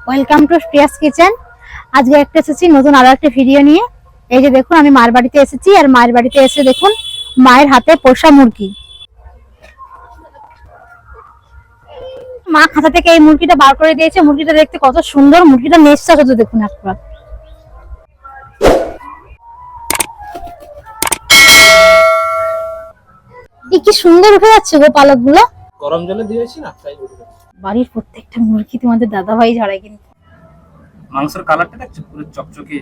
Welcome to Prius kitchen. আজকে একটা এসেছি নতুন আরো একটা ভিডিও নিয়ে। এই যে দেখুন, আমি মায়ের বাড়িতে এসেছি, আর মায়ের বাড়িতে এসে দেখুন মায়ের হাতে পোষা মুরগি। মা খাঁচা থেকে এই মুরগিটা বার করে দিয়েছে। মুরগিটা দেখতে কত সুন্দর, মুরগিটা নেশা শুধু দেখুন একবার। কি সুন্দর উঠে যাচ্ছে গো পালক গুলো। গরম জলে দিয়েছি না তাই উঠবে। বাড়ির প্রত্যেকটা মুরগি তোমাদের দাদা ভাই ঝাড়ায় কিন্তু। মাংসের কালারটা দেখছো পুরো চকচকে।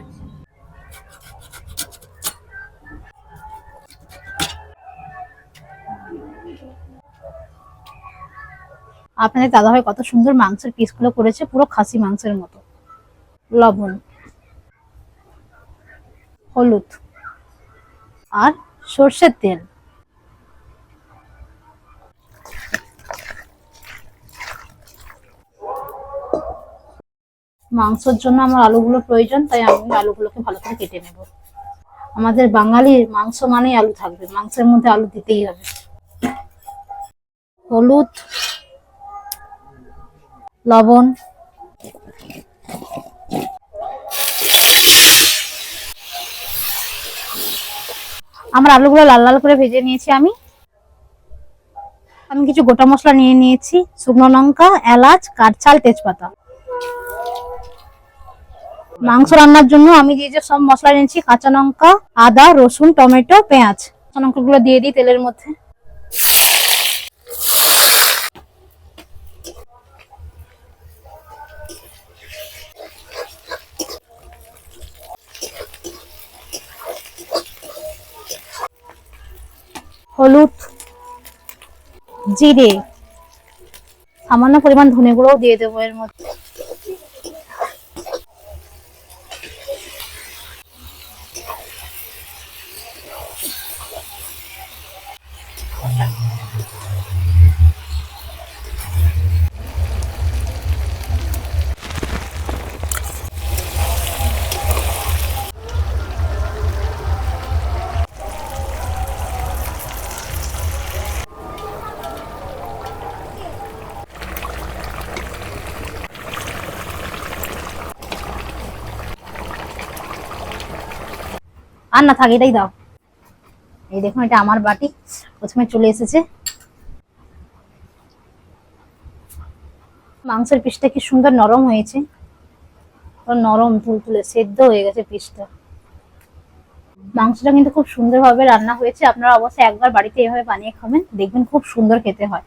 আপনাদের দাদা ভাই কত সুন্দর মাংসের পিস গুলো করেছে, পুরো খাসি মাংসের মতো। লবণ, হলুদ আর সর্ষের তেল। মাংসের জন্য আমার আলুগুলো প্রয়োজন, তাই আমি আলুগুলোকে ভালো করে কেটে নেব। আমাদের বাঙালির মাংস মানেই আলু থাকবে, মাংসের মধ্যে আলু দিতেই হবে। হলুদ, লবণ, আমার আলুগুলো লাল লাল করে ভেজে নিয়েছি। আমি কিছু গোটা মশলা নিয়ে নিয়েছি, শুকনো লঙ্কা, এলাচ, কাঠচাল, তেজপাতা। মাংস রান্নার জন্য আমি যে সব মশলা নিয়েছি, কাঁচা লঙ্কা, আদা, রসুন, টমেটো, পেঁয়াজ। কাঁচা লঙ্কাগুলো দিয়ে দিই তেলের মধ্যে। হলুদ, জিরে, সামান্য পরিমাণ ধনে গুঁড়োও দিয়ে দেবো এর মধ্যে। আর না থাকে, এটাই দাও। এই দেখুন, এটা আমার বাটি, প্রথমে চলে এসেছে। মাংসের পিসটা কি সুন্দর নরম হয়েছে, নরম তুলতুলে সেদ্ধ হয়ে গেছে পিসটা। মাংসটা কিন্তু খুব সুন্দরভাবে রান্না হয়েছে। আপনারা অবশ্যই একবার বাড়িতে এভাবে বানিয়ে খাবেন, দেখবেন খুব সুন্দর খেতে হয়।